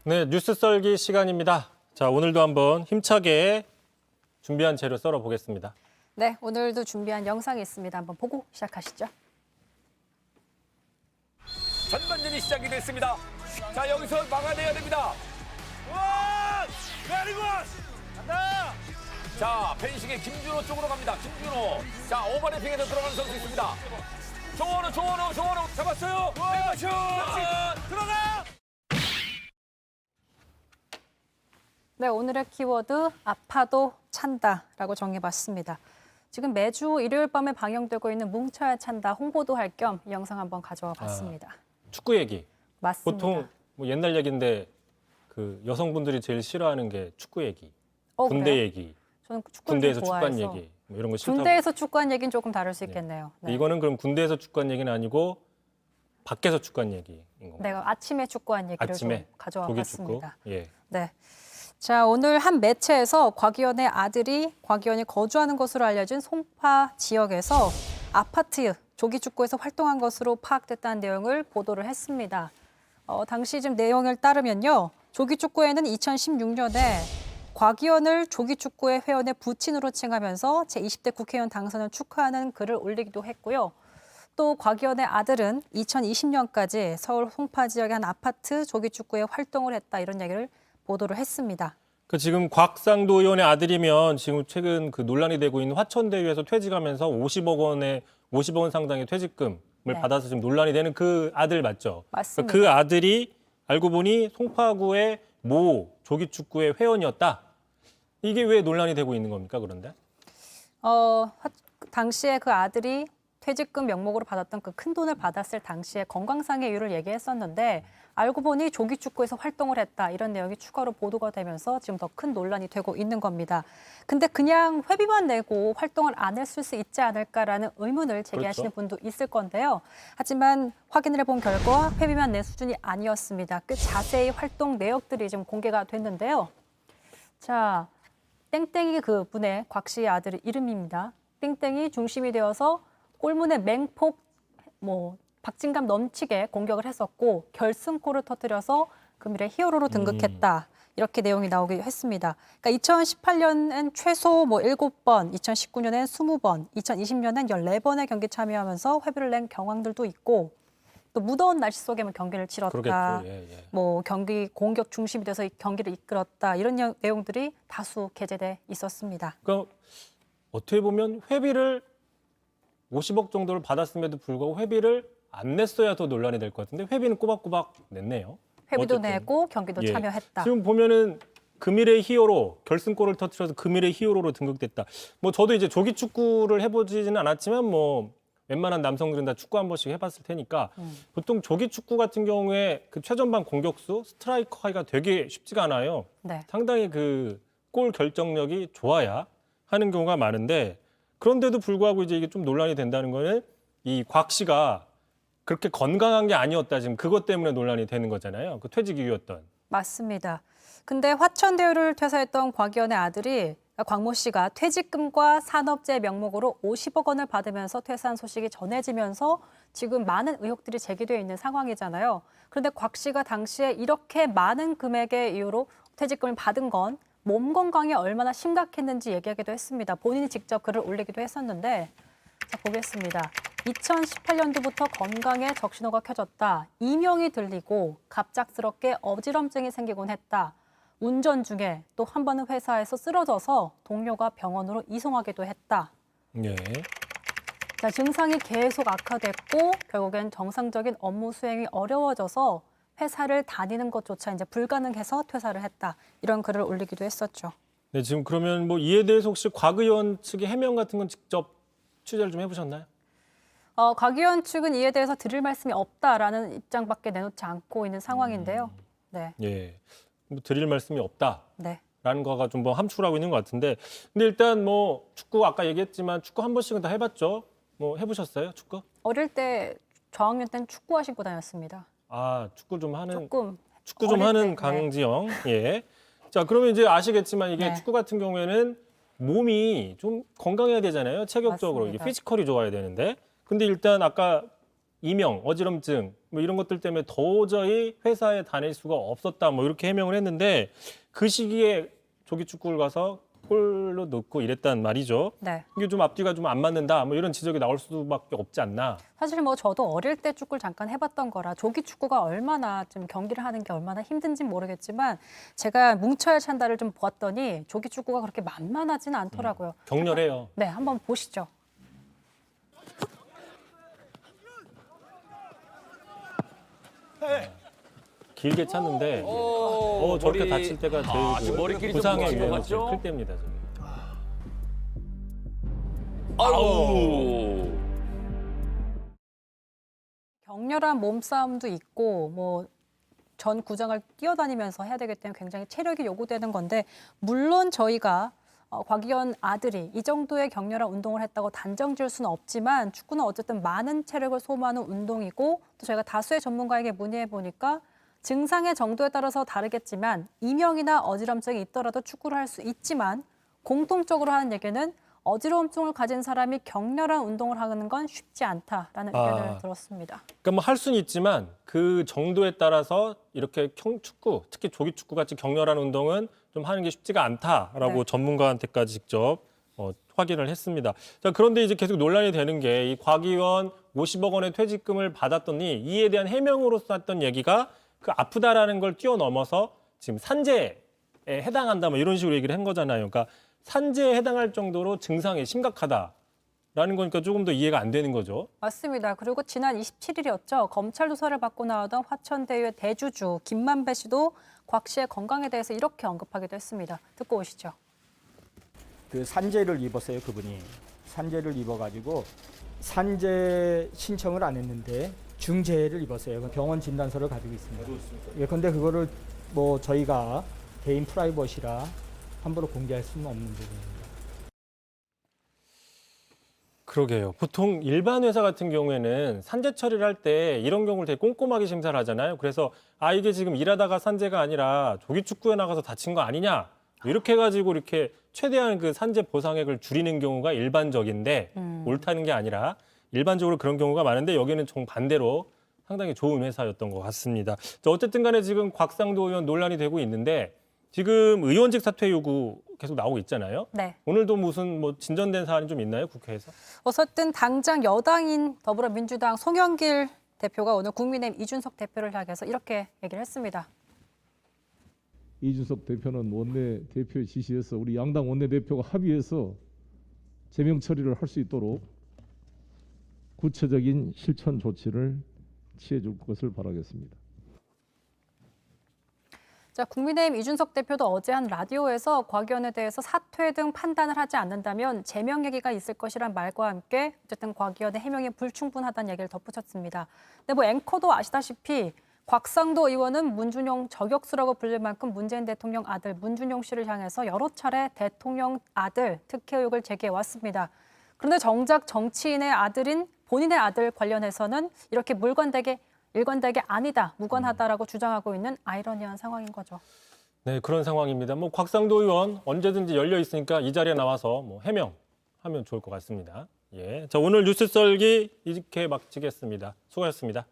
네, 뉴스 썰기 시간입니다. 자, 오늘도 한번 힘차게 준비한 재료 썰어 보겠습니다. 네, 오늘도 준비한 영상이 있습니다. 한번 보고 시작하시죠. 전반전이 시작이 됐습니다. 자, 여기서 막아내야 됩니다. 베리굿! 간다! 자, 펜싱의 김준호 쪽으로 갑니다. 김준호. 자, 오버래핑에서 들어가는 선수 있습니다. 조원우 잡았어요. 백마슛! 들어가! 네, 오늘의 키워드 아파도 찬다라고 정해봤습니다. 지금 매주 일요일 밤에 방영되고 있는 뭉쳐야 찬다 홍보도 할 겸 이 영상 한번 가져와 봤습니다. 축구 얘기. 맞습니다. 보통 뭐 옛날 얘기인데 그 여성분들이 제일 싫어하는 게 축구 얘기, 군대 그래요? 얘기, 저는 축구를 군대에서 좀 축구한 좋아해서. 얘기, 뭐 이런 거 싫다고. 군대에서 축구한 얘기는 조금 다를 수 있겠네요. 네. 이거는 그럼 군대에서 축구한 얘기는 아니고 밖에서 축구한 얘기인 건가요? 내가 아침에 축구한 얘기를 아침에 좀 가져와 조기 축구. 봤습니다. 예. 네. 자, 오늘 한 매체에서 곽의원의 아들이 곽의원이 거주하는 것으로 알려진 송파 지역에서 아파트 조기축구에서 활동한 것으로 파악됐다는 내용을 보도를 했습니다. 당시 지금 내용을 따르면요. 조기축구에는 2016년에 곽의원을 조기축구의 회원의 부친으로 칭하면서 제20대 국회의원 당선을 축하하는 글을 올리기도 했고요. 또 곽의원의 아들은 2020년까지 서울 송파 지역의 한 아파트 조기축구에 활동을 했다 이런 얘기를 보도를 했습니다. 그 지금 곽상도 의원의 아들이면 지금 최근 그 논란이 되고 있는 화천대유에서 퇴직하면서 50억 원 상당의 퇴직금을 네. 받아서 지금 논란이 되는 그 아들 맞죠? 맞습니다. 그 아들이 알고 보니 송파구의 모 조기축구의 회원이었다. 이게 왜 논란이 되고 있는 겁니까, 그런데? 당시에 그 아들이 퇴직금 명목으로 받았던 그 큰 돈을 받았을 당시에 건강상의 이유를 얘기했었는데 알고 보니 조기축구에서 활동을 했다 이런 내용이 추가로 보도가 되면서 지금 더 큰 논란이 되고 있는 겁니다. 근데 그냥 회비만 내고 활동을 안 했을 수 있지 않을까라는 의문을 제기하시는 그렇죠. 분도 있을 건데요. 하지만 확인을 해본 결과 회비만 낸 수준이 아니었습니다. 꽤 자세히 활동 내역들이 지금 공개가 됐는데요. 자, 땡땡이 그 분의 곽 씨의 아들 이름입니다. 땡땡이 중심이 되어서 골문에 맹폭 박진감 넘치게 공격을 했었고 결승골을 터뜨려서 금일의 히어로로 등극했다. 이렇게 내용이 나오기도 했습니다. 그러니까 2018년엔 최소 7번, 2019년엔 20번, 2020년엔 14번의 경기 참여하면서 회비를 낸 경황들도 있고 또 무더운 날씨 속에 경기를 치렀다. 그러겠죠. 예, 예. 경기 공격 중심이 돼서 이 경기를 이끌었다. 이런 내용들이 다수 게재돼 있었습니다. 그러니까 어떻게 보면 회비를 50억 정도를 받았음에도 불구하고 회비를 안 냈어야 더 논란이 될 것 같은데 회비는 꼬박꼬박 냈네요. 회비도 어쨌든. 내고 경기도 예. 참여했다. 지금 보면은 금일의 히어로 결승골을 터뜨려서 금일의 히어로로 등극됐다. 뭐 저도 이제 조기 축구를 해보지는 않았지만 뭐 웬만한 남성들은 다 축구 한 번씩 해봤을 테니까 보통 조기 축구 같은 경우에 그 최전방 공격수 스트라이커 하기가 되게 쉽지가 않아요. 네. 상당히 그 골 결정력이 좋아야 하는 경우가 많은데 그런데도 불구하고 이제 이게 좀 논란이 된다는 거는 이 곽 씨가 그렇게 건강한 게 아니었다. 지금 그것 때문에 논란이 되는 거잖아요. 그 퇴직 이유였던. 맞습니다. 근데 화천대유를 퇴사했던 곽의원의 아들이 곽모 씨가 퇴직금과 산업재 명목으로 50억 원을 받으면서 퇴사한 소식이 전해지면서 지금 많은 의혹들이 제기되어 있는 상황이잖아요. 그런데 곽 씨가 당시에 이렇게 많은 금액의 이유로 퇴직금을 받은 건 몸 건강이 얼마나 심각했는지 얘기하기도 했습니다. 본인이 직접 글을 올리기도 했었는데 자, 보겠습니다. 2018년도부터 건강에 적신호가 켜졌다. 이명이 들리고 갑작스럽게 어지럼증이 생기곤 했다. 운전 중에 또 한 번은 회사에서 쓰러져서 동료가 병원으로 이송하기도 했다. 예. 자, 증상이 계속 악화됐고 결국엔 정상적인 업무 수행이 어려워져서 회사를 다니는 것조차 이제 불가능해서 퇴사를 했다. 이런 글을 올리기도 했었죠. 네, 지금 그러면 뭐 이에 대해서 혹시 곽 의원 측의 해명 같은 건 직접 취재를 좀 해보셨나요? 곽 의원 측은 이에 대해서 드릴 말씀이 없다라는 입장밖에 내놓지 않고 있는 상황인데요. 네, 예. 뭐 드릴 말씀이 없다. 네. 라는 거가 좀 뭐 함축을 하고 있는 것 같은데 근데 일단 뭐 축구 아까 얘기했지만 축구 한 번씩은 다 해봤죠? 뭐 해보셨어요? 축구? 어릴 때 저학년 때는 축구화 신고 다녔습니다. 아 축구 좀 하는 조금 축구 좀 어릴 하는 때, 네. 강지영. 예. 자 그러면 이제 아시겠지만 이게 네. 축구 같은 경우에는 몸이 좀 건강해야 되잖아요. 체격적으로 이게 맞습니다. 피지컬이 좋아야 되는데 근데 일단 아까 이명, 어지럼증 뭐 이런 것들 때문에 도저히 회사에 다닐 수가 없었다 뭐 이렇게 해명을 했는데 그 시기에 조기축구를 가서 골로 넣고 이랬단 말이죠. 네. 이게 좀 앞뒤가 좀 안 맞는다 뭐 이런 지적이 나올 수밖에 없지 않나. 사실 뭐 저도 어릴 때 축구를 잠깐 해봤던 거라 조기 축구가 얼마나 좀 경기를 하는 게 얼마나 힘든지 모르겠지만 제가 뭉쳐야 찬다를 좀 보았더니 조기 축구가 그렇게 만만하지는 않더라고요. 격렬해요. 네, 한번 보시죠. 길게 찼는데 저렇게 머리- 다칠 때가 제일 지금 머리끼리 좀 부상의 부러진 것 위험이 같죠? 제일 클 때입니다. 저게. 아우. 격렬한 몸싸움도 있고 뭐 전 구장을 뛰어다니면서 해야 되기 때문에 굉장히 체력이 요구되는 건데 물론 저희가 곽위원 아들이 이 정도의 격렬한 운동을 했다고 단정 지을 수는 없지만 축구는 어쨌든 많은 체력을 소모하는 운동이고 또 저희가 다수의 전문가에게 문의해 보니까 증상의 정도에 따라서 다르겠지만 이명이나 어지럼증이 있더라도 축구를 할 수 있지만 공통적으로 하는 얘기는 어지러움증을 가진 사람이 격렬한 운동을 하는 건 쉽지 않다라는 의견을 들었습니다. 그러니까 뭐 할 수는 있지만 그 정도에 따라서 이렇게 축구, 특히 조기축구 같이 격렬한 운동은 좀 하는 게 쉽지가 않다라고 네. 전문가한테까지 직접 확인을 했습니다. 자, 그런데 이제 계속 논란이 되는 게 이 곽위원 50억 원의 퇴직금을 받았더니 이에 대한 해명으로서 했던 얘기가 그 아프다라는 걸 뛰어넘어서 지금 산재에 해당한다 뭐 이런 식으로 얘기를 한 거잖아요. 그러니까 산재에 해당할 정도로 증상이 심각하다라는 거니까 조금 더 이해가 안 되는 거죠. 맞습니다. 그리고 지난 27일이었죠. 검찰 조사를 받고 나오던 화천대유의 대주주 김만배 씨도 곽 씨의 건강에 대해서 이렇게 언급하기도 했습니다. 듣고 오시죠. 그 산재를 입었어요, 그분이. 산재를 입어가지고 산재 신청을 안 했는데 중재를 입었어요. 병원 진단서를 가지고 있습니다. 예, 근데 그거를 뭐 저희가 개인 프라이버시라 함부로 공개할 수는 없는 부분입니다. 그러게요. 보통 일반 회사 같은 경우에는 산재 처리를 할 때 이런 경우를 되게 꼼꼼하게 심사를 하잖아요. 그래서 이게 지금 일하다가 산재가 아니라 조기축구에 나가서 다친 거 아니냐 이렇게 해가지고 이렇게 최대한 그 산재 보상액을 줄이는 경우가 일반적인데 옳다는 게 아니라 일반적으로 그런 경우가 많은데 여기는 정반대로 상당히 좋은 회사였던 것 같습니다. 자, 어쨌든 간에 지금 곽상도 의원 논란이 되고 있는데 지금 의원직 사퇴 요구 계속 나오고 있잖아요. 네. 오늘도 무슨 뭐 진전된 사안이 좀 있나요, 국회에서? 어쨌든 당장 여당인 더불어민주당 송영길 대표가 오늘 국민의힘 이준석 대표를 향해서 이렇게 얘기를 했습니다. 이준석 대표는 원내 대표의 지시에서 우리 양당 원내 대표가 합의해서 제명 처리를 할 수 있도록 구체적인 실천 조치를 취해 줄 것을 바라겠습니다. 자, 국민의힘 이준석 대표도 어제 한 라디오에서 곽 의원에 대해서 사퇴 등 판단을 하지 않는다면 제명 얘기가 있을 것이란 말과 함께 어쨌든 곽 의원의 해명이 불충분하다는 얘기를 덧붙였습니다. 근데 뭐 앵커도 아시다시피 곽상도 의원은 문준용 저격수라고 불릴 만큼 문재인 대통령 아들 문준용 씨를 향해서 여러 차례 대통령 아들 특혜 의혹을 제기해 왔습니다. 그런데 정작 정치인의 아들인 본인의 아들 관련해서는 이렇게 일관되게 아니다, 무관하다라고 주장하고 있는 아이러니한 상황인 거죠. 네, 그런 상황입니다. 뭐 곽상도 의원 언제든지 열려 있으니까 이 자리에 나와서 뭐 해명하면 좋을 것 같습니다. 예, 자 오늘 뉴스 썰기 이렇게 마치겠습니다. 수고하셨습니다.